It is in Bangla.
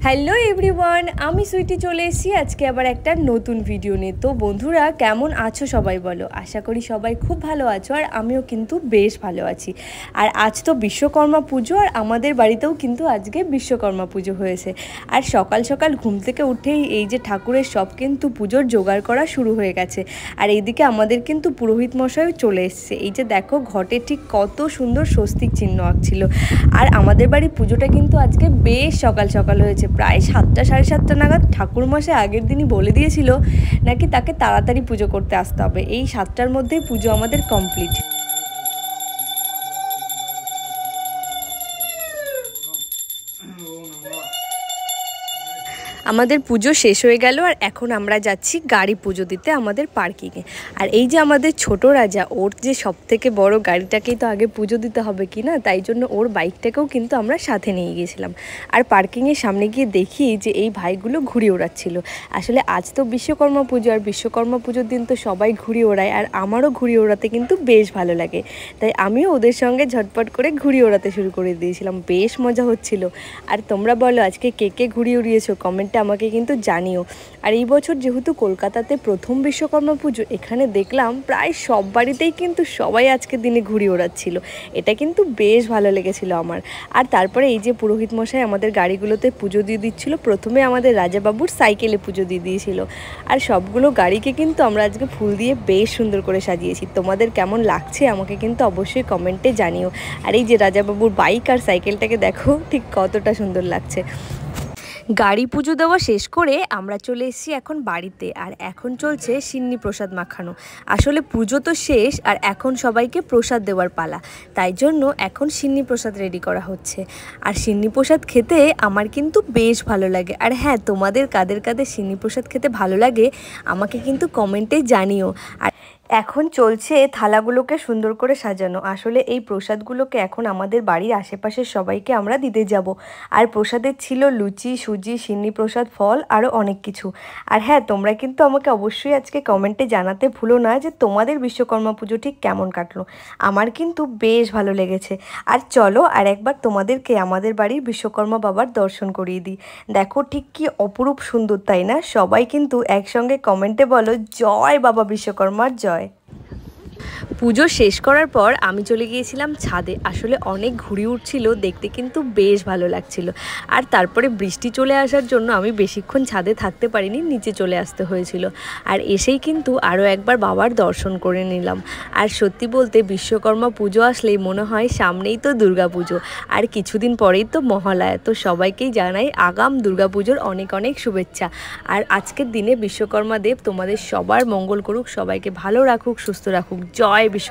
হ্যালো এভরিওয়ান, আমি সুইটি চলে এসেছি আজকে আবার একটা নতুন ভিডিও নিয়ে। তো বন্ধুরা, কেমন আছো সবাই বলো? আশা করি সবাই খুব ভালো আছো, আর আমিও কিন্তু বেশ ভালো আছি। আর আজ তো বিশ্বকর্মা পুজো, আর আমাদের বাড়িতেও কিন্তু আজকে বিশ্বকর্মা পুজো হয়েছে। আর সকাল সকাল ঘুম থেকে উঠেই এই যে ঠাকুরের সব কিন্তু পুজোর জোগাড় করা শুরু হয়ে গেছে। আর এইদিকে আমাদের কিন্তু পুরোহিত মশাইও চলে এসছে। এই যে দেখো, ঘটে ঠিক কত সুন্দর স্বস্তিক চিহ্ন আঁকছিল। আর আমাদের বাড়ি পুজোটা কিন্তু আজকে বেশ সকাল সকাল হয়েছে, প্রায় 7টা সাড়ে 7টা নাগাদ। ঠাকুরমশাই আগের দিনই বলে দিয়েছিল নাকি তাকে তাড়াতাড়ি পুজো করতে আসতে হবে, এই 7টার মধ্যেই পুজো আমাদের কমপ্লিট। আমাদের পুজো শেষ হয়ে গেল, আর এখন আমরা যাচ্ছি গাড়ি পুজো দিতে আমাদের পার্কিংয়ে। আর এই যে আমাদের ছোট রাজা, ওর যে সব থেকে বড় গাড়িটাকেই তো আগে পুজো দিতে হবে কি না, তাই জন্য ওর বাইকটাকেও কিন্তু আমরা সাথে নিয়ে গিয়েছিলাম। আর পার্কিংয়ের সামনে গিয়ে দেখি যে এই ভাইগুলো ঘুড়ি ওড়াচ্ছিল। আসলে আজ তো বিশ্বকর্মা পুজো, আর বিশ্বকর্মা পুজোর দিন তো সবাই ঘুড়ি ওড়ায়, আর আমারও ঘুড়ি ওড়াতে কিন্তু বেশ ভালো লাগে। তাই আমিও ওদের সঙ্গে ঝটপট করে ঘুড়ি ওড়াতে শুরু করে দিয়েছিলাম। বেশ মজা হচ্ছিল। আর তোমরা বলো, আজকে কে কে ঘুড়ি উড়িয়েছো কমেন্টে আমাকে কিন্তু জানিও। আর এই বছর যেহেতু কলকাতাতে প্রথম বিশ্বকর্মা পুজো, এখানে দেখলাম প্রায় সব বাড়িতেই কিন্তু সবাই আজকের দিনে ঘুড়ি ওড়াচ্ছিল। এটা কিন্তু বেশ ভালো লেগেছিল আমার। আর তারপরে এই যে পুরোহিত মশাই আমাদের গাড়িগুলোতে পুজো দিয়ে দিচ্ছিল। প্রথমে আমাদের রাজাবাবুর সাইকেলে পুজো দিয়ে দিয়েছিল। আর সবগুলো গাড়িকে কিন্তু আমরা আজকে ফুল দিয়ে বেশ সুন্দর করে সাজিয়েছি। তোমাদের কেমন লাগছে আমাকে কিন্তু অবশ্যই কমেন্টে জানিও। আর এই যে রাজাবাবুর বাইক আর সাইকেলটাকে দেখো ঠিক কতটা সুন্দর লাগছে। গাড়ি পুজো দেওয়া শেষ করে আমরা চলে এসেছি এখন বাড়িতে। আর এখন চলছে সিন্নি প্রসাদ মাখানো। আসলে পুজো তো শেষ, আর এখন সবাইকে প্রসাদ দেওয়ার পালা, তাই জন্য এখন সিন্নি প্রসাদ রেডি করা হচ্ছে। আর সিন্নি প্রসাদ খেতে আমার কিন্তু বেশ ভালো লাগে। আর হ্যাঁ, তোমাদের কাদের কাদের সিন্নি প্রসাদ খেতে ভালো লাগে আমাকে কিন্তু কমেন্টে জানিও। আর এখন চলছে থালাগুলোকে সুন্দর করে সাজানো। আসলে এই প্রসাদগুলোকে এখন আমাদের বাড়ির আশেপাশের সবাইকে আমরা দিতে যাব। আর প্রসাদের ছিল লুচি, সুজি, সিন্নি প্রসাদ, ফল, আরও অনেক কিছু। আর হ্যাঁ, তোমরা কিন্তু আমাকে অবশ্যই আজকে কমেন্টে জানাতে ভুলো না যে তোমাদের বিশ্বকর্মা পুজো ঠিক কেমন কাটলো। আমার কিন্তু বেশ ভালো লেগেছে। আর চলো আর একবার তোমাদেরকে আমাদের বাড়ির বিশ্বকর্মা বাবার দর্শন করিয়ে দিই। দেখো ঠিক কি অপরূপ সুন্দর, তাই না? সবাই কিন্তু একসঙ্গে কমেন্টে বলো, জয় বাবা বিশ্বকর্মার জয়। পুজো শেষ করার পর আমি চলে গিয়েছিলাম ছাদে। আসলে অনেক ঘুড়ি উঠছিল, দেখতে কিন্তু বেশ ভালো লাগছিল। আর তারপরে বৃষ্টি চলে আসার জন্য আমি বেশিক্ষণ ছাদে থাকতে পারিনি, নিচে চলে আসতে হয়েছিল। আর এসেই কিন্তু আরও একবার বাবার দর্শন করে নিলাম। আর সত্যি বলতে বিশ্বকর্মা পুজো আসলেই মনে হয় সামনেই তো দুর্গা পুজো, আর কিছুদিন পরেই তো মহালয়া। তো সবাইকেই জানাই আগাম দুর্গা পুজোর অনেক অনেক শুভেচ্ছা। আর আজকের দিনে বিশ্বকর্মা দেব তোমাদের সবার মঙ্গল করুক, সবাইকে ভালো রাখুক, সুস্থ রাখুক। জয় বিশ্ব।